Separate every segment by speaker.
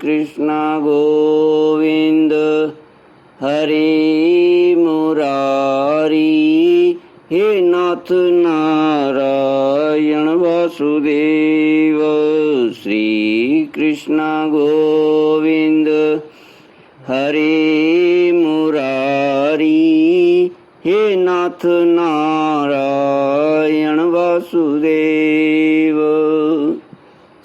Speaker 1: कृष्ण गोविंद हरे मुरारी। हे नाथ नारायण वासुदेव श्री कृष्ण गोविंद हरे मुरारी। हे नाथ नारायण वासुदेव।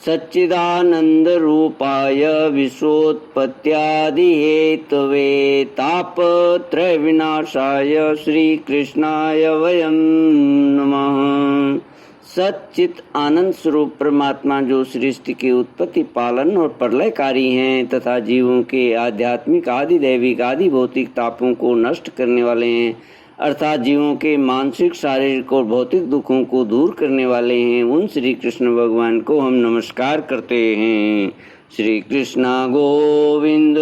Speaker 1: सच्चिदानंद रूपाय विश्वोत्पत्त्यादि Hathaway तापत्रय विनाशाय श्री कृष्णाय वयं नमः। सच्चित आनंद स्वरूप परमात्मा जो सृष्टि की उत्पत्ति, पालन और प्रलयकारी हैं तथा जीवों के आध्यात्मिक आदि दैविक आदि भौतिक तापों को नष्ट करने वाले हैं, अर्थात जीवों के मानसिक शारीरिक और भौतिक दुखों को दूर करने वाले हैं, उन श्री कृष्ण भगवान को हम नमस्कार करते हैं। श्री कृष्ण गोविंद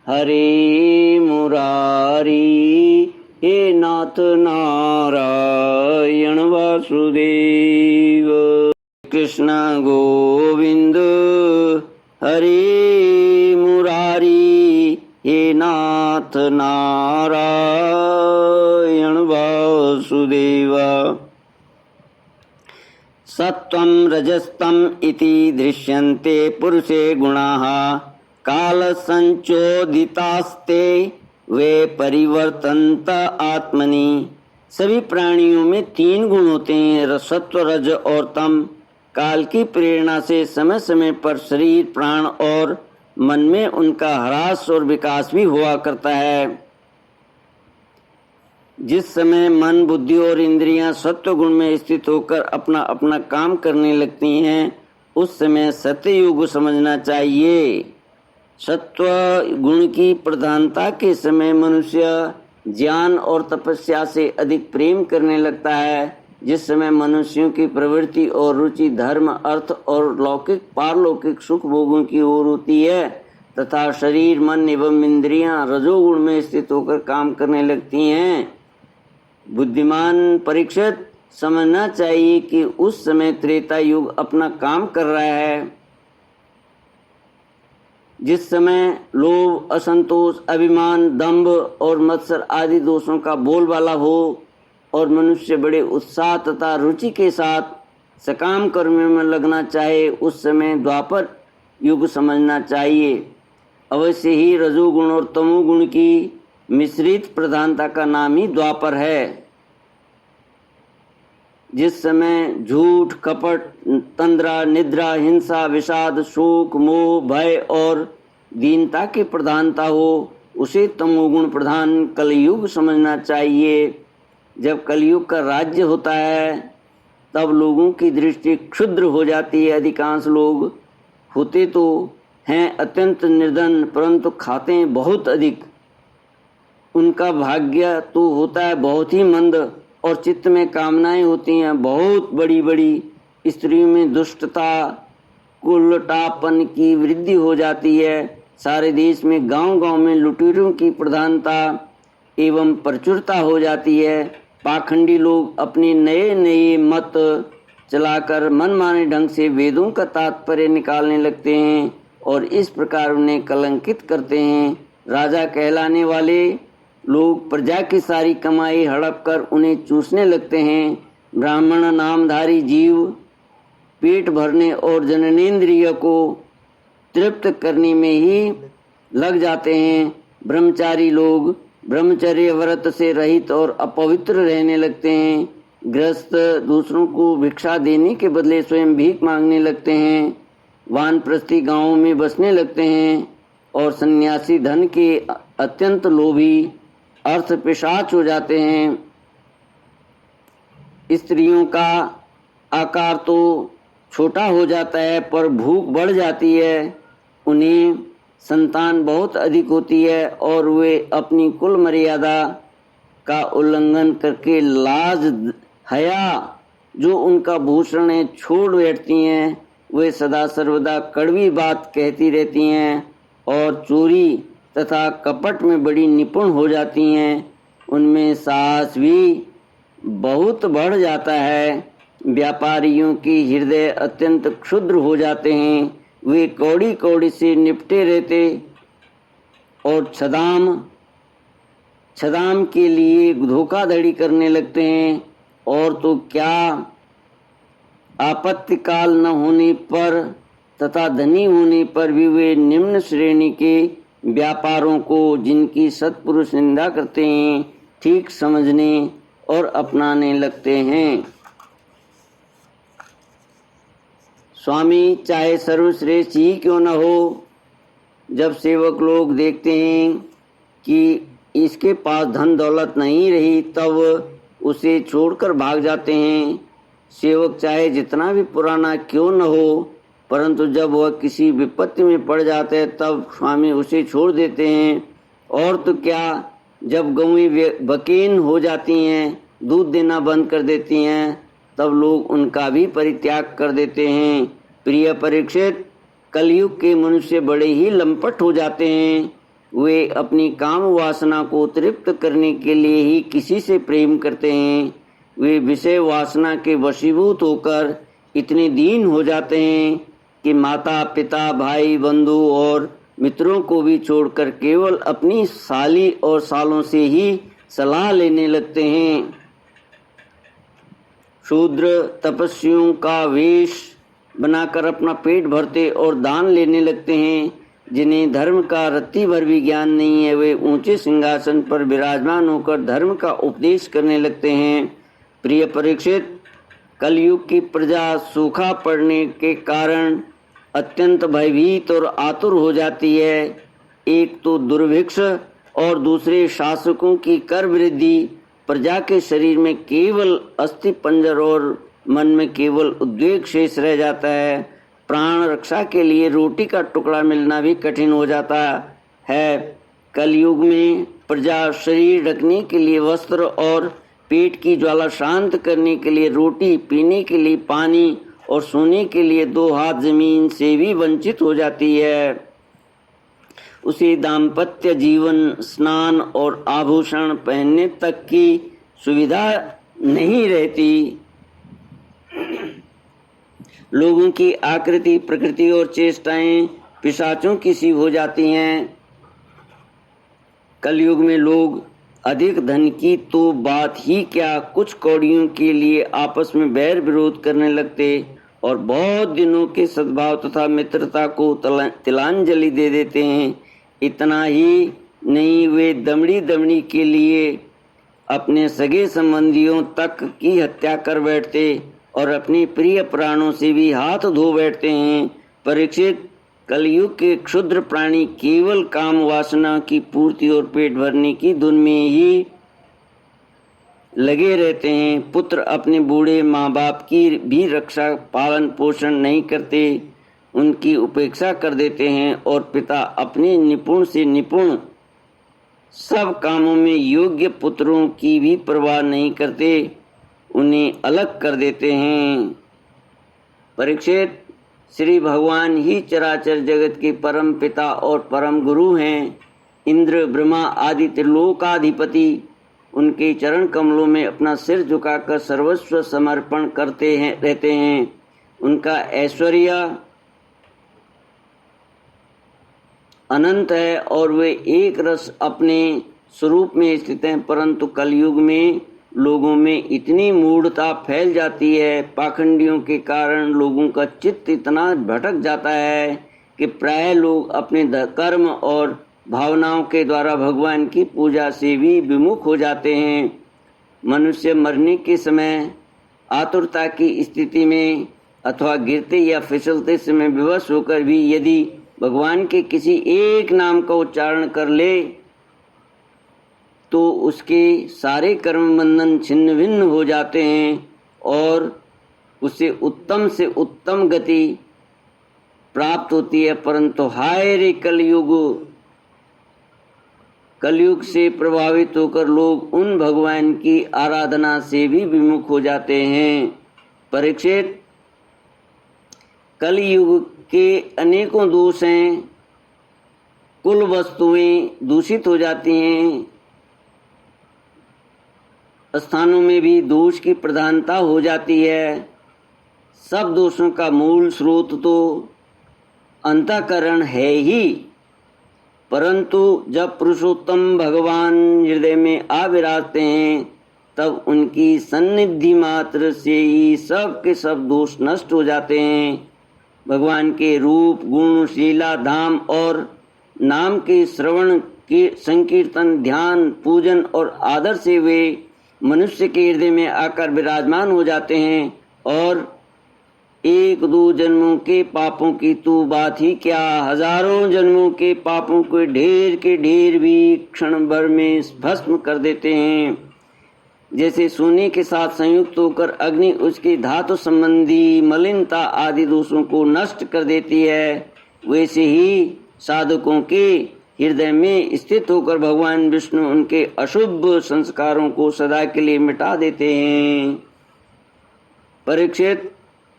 Speaker 1: हरे मुरारी। हे नाथ नारायण वासुदेव। कृष्ण गोविंद हरे मुरारी। हे नाथ नारायण वासुदेव। सत्वं रजस्तम इति दृश्यन्ते पुरुषे गुणाः कालसंचोदितास्ते वे परिवर्तन्त आत्मनि। सभी प्राणियों में तीन गुण होते हैं, सत्व रज और तम। काल की प्रेरणा से समय समय पर शरीर प्राण और मन में उनका ह्रास और विकास भी हुआ करता है। जिस समय मन बुद्धि और इंद्रियां सत्व गुण में स्थित होकर अपना अपना काम करने लगती हैं, उस समय सत्ययुग समझना चाहिए। सत्व गुण की प्रधानता के समय मनुष्य ज्ञान और तपस्या से अधिक प्रेम करने लगता है। जिस समय मनुष्यों की प्रवृत्ति और रुचि धर्म अर्थ और लौकिक पारलौकिक सुख भोगों की ओर होती है तथा शरीर मन एवं इंद्रियां रजोगुण में स्थित होकर काम करने लगती हैं, बुद्धिमान परीक्षित समझना चाहिए कि उस समय त्रेता युग अपना काम कर रहा है। जिस समय लोभ असंतोष अभिमान दंभ और मत्सर आदि दोषों का बोलबाला हो और मनुष्य बड़े उत्साह तथा रुचि के साथ सकाम कर्म में लगना चाहे, उस समय द्वापर युग समझना चाहिए। अवश्य ही रजोगुण और तमोगुण की मिश्रित प्रधानता का नाम ही द्वापर है। जिस समय झूठ कपट तंद्रा निद्रा हिंसा विषाद शोक मोह भय और दीनता की प्रधानता हो, उसे तमोगुण प्रधान कलयुग समझना चाहिए। जब कलयुग का राज्य होता है तब लोगों की दृष्टि क्षुद्र हो जाती है। अधिकांश लोग होते तो हैं अत्यंत निर्धन, परंतु खाते हैं बहुत अधिक। उनका भाग्य तो होता है बहुत ही मंद और चित्त में कामनाएं होती हैं बहुत बड़ी बड़ी। स्त्रियों में दुष्टता कुलटापन की वृद्धि हो जाती है। सारे देश में गांव गांव में लुटेरों की प्रधानता एवं प्रचुरता हो जाती है। पाखंडी लोग अपने नए नए मत चलाकर मनमाने ढंग से वेदों का तात्पर्य निकालने लगते हैं और इस प्रकार उन्हें कलंकित करते हैं। राजा कहलाने वाले लोग प्रजा की सारी कमाई हड़प कर उन्हें चूसने लगते हैं। ब्राह्मण नामधारी जीव पेट भरने और जननेंद्रिय को तृप्त करने में ही लग जाते हैं। ब्रह्मचारी लोग ब्रह्मचर्य व्रत से रहित और अपवित्र रहने लगते हैं। गृहस्थ दूसरों को भिक्षा देने के बदले स्वयं भीख मांगने लगते हैं। वानप्रस्थी गांवों में बसने लगते हैं और सन्यासी धन के अत्यंत लोभी अर्थ पिशाच हो जाते हैं। स्त्रियों का आकार तो छोटा हो जाता है पर भूख बढ़ जाती है। उन्हें संतान बहुत अधिक होती है और वे अपनी कुल मर्यादा का उल्लंघन करके लाज हया जो उनका भूषण है छोड़ बैठती हैं। वे सदा सर्वदा कड़वी बात कहती रहती हैं और चोरी तथा कपट में बड़ी निपुण हो जाती हैं। उनमें साहस भी बहुत बढ़ जाता है। व्यापारियों की हृदय अत्यंत क्षुद्र हो जाते हैं। वे कौड़ी कौड़ी से निपटे रहते और छदाम के लिए धोखाधड़ी करने लगते हैं। और तो क्या आपत्तिकाल न होने पर तथा धनी होने पर भी वे निम्न श्रेणी के व्यापारों को, जिनकी सत्पुरुष निंदा करते हैं, ठीक समझने और अपनाने लगते हैं। स्वामी चाहे सर्वश्रेष्ठ ही क्यों न हो, जब सेवक लोग देखते हैं कि इसके पास धन दौलत नहीं रही, तब उसे छोड़कर भाग जाते हैं। सेवक चाहे जितना भी पुराना क्यों न हो, परंतु जब वह किसी विपत्ति में पड़ जाते हैं तब स्वामी उसे छोड़ देते हैं। और तो क्या, जब गौएं बकीन हो जाती हैं, दूध देना बंद कर देती हैं, तब लोग उनका भी परित्याग कर देते हैं। प्रिय परीक्षित, कलयुग के मनुष्य बड़े ही लंपट हो जाते हैं। वे अपनी काम वासना को तृप्त करने के लिए ही किसी से प्रेम करते हैं। वे विषय वासना के वशीभूत होकर इतने दीन हो जाते हैं कि माता पिता भाई बंधु और मित्रों को भी छोड़कर केवल अपनी साली और सालों से ही सलाह लेने लगते हैं। शूद्र तपस्वियों का वेश बनाकर अपना पेट भरते और दान लेने लगते हैं। जिन्हें धर्म का रत्ती भर भी ज्ञान नहीं है, वे ऊंचे सिंहासन पर विराजमान होकर धर्म का उपदेश करने लगते हैं। प्रिय परीक्षित, कलयुग की प्रजा सूखा पड़ने के कारण अत्यंत भयभीत और आतुर हो जाती है। एक तो दुर्भिक्ष और दूसरे शासकों की कर वृद्धि। प्रजा के शरीर में केवल अस्थि पंजर और मन में केवल उद्वेग शेष रह जाता है। प्राण रक्षा के लिए रोटी का टुकड़ा मिलना भी कठिन हो जाता है। कलयुग में प्रजा शरीर ढकने के लिए वस्त्र और पेट की ज्वाला शांत करने के लिए रोटी, पीने के लिए पानी और सोने के लिए 2 हाथ जमीन से भी वंचित हो जाती है। उसे दाम्पत्य जीवन, स्नान और आभूषण पहनने तक की सुविधा नहीं रहती। लोगों की आकृति, प्रकृति और चेष्टाएं पिशाचों की सी हो जाती हैं। कलयुग में लोग अधिक धन की तो बात ही क्या, कुछ कौड़ियों के लिए आपस में बैर विरोध करने लगते और बहुत दिनों के सद्भाव तथा मित्रता को तिलांजलि दे देते हैं। इतना ही नहीं, वे दमड़ी के लिए अपने सगे संबंधियों तक की हत्या कर बैठते और अपने प्रिय प्राणों से भी हाथ धो बैठते हैं। परीक्षित, कलयुग के क्षुद्र प्राणी केवल काम वासना की पूर्ति और पेट भरने की धुन में ही लगे रहते हैं। पुत्र अपने बूढ़े माँ बाप की भी रक्षा पालन पोषण नहीं करते, उनकी उपेक्षा कर देते हैं। और पिता अपने निपुण से निपुण सब कामों में योग्य पुत्रों की भी परवाह नहीं करते, उन्हें अलग कर देते हैं। परीक्षित, श्री भगवान ही चराचर जगत के परम पिता और परम गुरु हैं। इंद्र, ब्रह्मा आदि त्रिलोकाधिपति उनके चरण कमलों में अपना सिर झुकाकर सर्वस्व समर्पण रहते हैं। उनका ऐश्वर्य अनंत है और वे एक रस अपने स्वरूप में स्थित हैं। परंतु कलयुग में लोगों में इतनी मूढ़ता फैल जाती है, पाखंडियों के कारण लोगों का चित्त इतना भटक जाता है कि प्राय लोग अपने कर्म और भावनाओं के द्वारा भगवान की पूजा से भी विमुख हो जाते हैं। मनुष्य मरने के समय आतुरता की स्थिति में अथवा गिरते या फिसलते समय विवश होकर भी यदि भगवान के किसी एक नाम का उच्चारण कर ले तो उसके सारे कर्म बंधन छिन्न भिन्न हो जाते हैं और उसे उत्तम से उत्तम गति प्राप्त होती है। परंतु हाय रे कलयुग से प्रभावित होकर लोग उन भगवान की आराधना से भी विमुख हो जाते हैं। परीक्षित, कलयुग के अनेकों दोष हैं। कुल वस्तुएं दूषित हो जाती हैं, स्थानों में भी दोष की प्रधानता हो जाती है। सब दोषों का मूल स्रोत तो अंतःकरण है ही, परंतु जब पुरुषोत्तम भगवान हृदय में आ विराजते हैं तब उनकी सन्निधि मात्र से ही सब के सब दोष नष्ट हो जाते हैं। भगवान के रूप, गुण, लीला, धाम और नाम के श्रवण के संकीर्तन, ध्यान, पूजन और आदर से वे मनुष्य के हृदय में आकर विराजमान हो जाते हैं। और एक दो जन्मों के पापों की तो बात ही क्या, हजारों जन्मों के पापों के ढेर भी क्षण भर में भस्म कर देते हैं। जैसे सोने के साथ संयुक्त होकर अग्नि उसकी धातु संबंधी मलिनता आदि दोषों को नष्ट कर देती है, वैसे ही साधकों के हृदय में स्थित होकर भगवान विष्णु उनके अशुभ संस्कारों को सदा के लिए मिटा देते हैं। परीक्षित,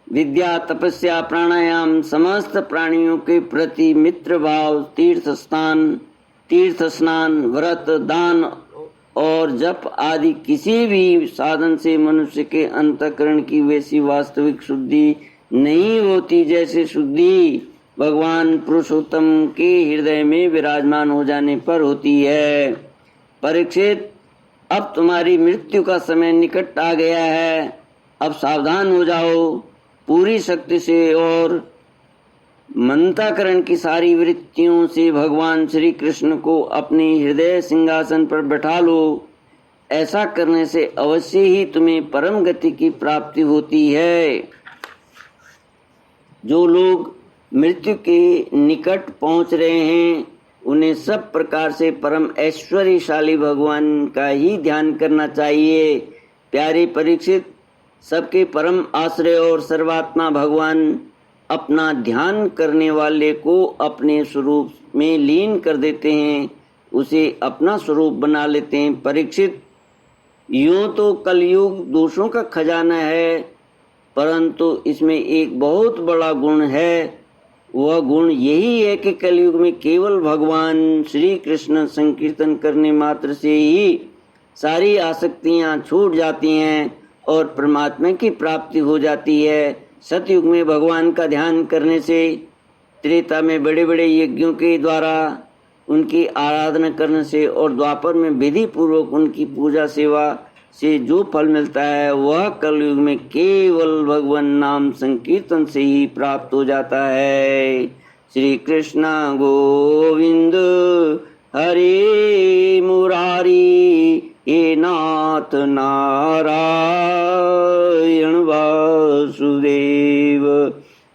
Speaker 1: विद्या, तपस्या, प्राणायाम, समस्त प्राणियों के प्रति मित्र भाव, तीर्थ स्नान, व्रत, दान और जप आदि किसी भी साधन से मनुष्य के अंतःकरण की वैसी वास्तविक शुद्धि नहीं होती जैसे शुद्धि भगवान पुरुषोत्तम के हृदय में विराजमान हो जाने पर होती है। परीक्षित, अब तुम्हारी मृत्यु का समय निकट आ गया है। अब सावधान हो जाओ, पूरी शक्ति से और मंताकरण की सारी वृत्तियों से भगवान श्री कृष्ण को अपने हृदय सिंहासन पर बैठा लो। ऐसा करने से अवश्य ही तुम्हें परम गति की प्राप्ति होती है। जो लोग मृत्यु के निकट पहुंच रहे हैं उन्हें सब प्रकार से परम ऐश्वर्यशाली भगवान का ही ध्यान करना चाहिए। प्यारे परीक्षित, सबके परम आश्रय और सर्वात्मा भगवान अपना ध्यान करने वाले को अपने स्वरूप में लीन कर देते हैं, उसे अपना स्वरूप बना लेते हैं। परीक्षित, यूं तो कलयुग दोषों का खजाना है, परंतु इसमें एक बहुत बड़ा गुण है। वह गुण यही है कि कलयुग में केवल भगवान श्री कृष्ण संकीर्तन करने मात्र से ही सारी आसक्तियां छूट जाती हैं और परमात्मा की प्राप्ति हो जाती है। सतयुग में भगवान का ध्यान करने से, त्रेता में बड़े बड़े यज्ञों के द्वारा उनकी आराधना करने से और द्वापर में विधि पूर्वक उनकी पूजा सेवा से जो फल मिलता है वह कलयुग में केवल भगवान नाम संकीर्तन से ही प्राप्त हो जाता है। श्री कृष्ण गोविंद हरे मुरारी, हे नाथ नारायण वासुदेव।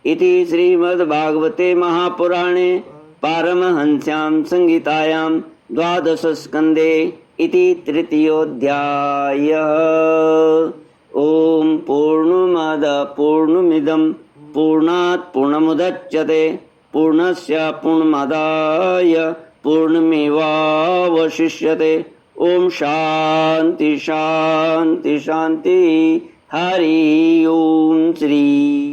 Speaker 1: इति श्रीमद्भागवते महापुराणे पारमहंस्यां संहितायां द्वादशस्कन्धे इति तृतीयोऽध्यायः। ओम पूर्णमद पूर्णमिदं पूर्णात् पूर्णमुदच्यते पूर्णस्य पूर्णमादाय पूर्णमेवावशिष्यते। ओम शांति शांति शांति। हरि ओम श्री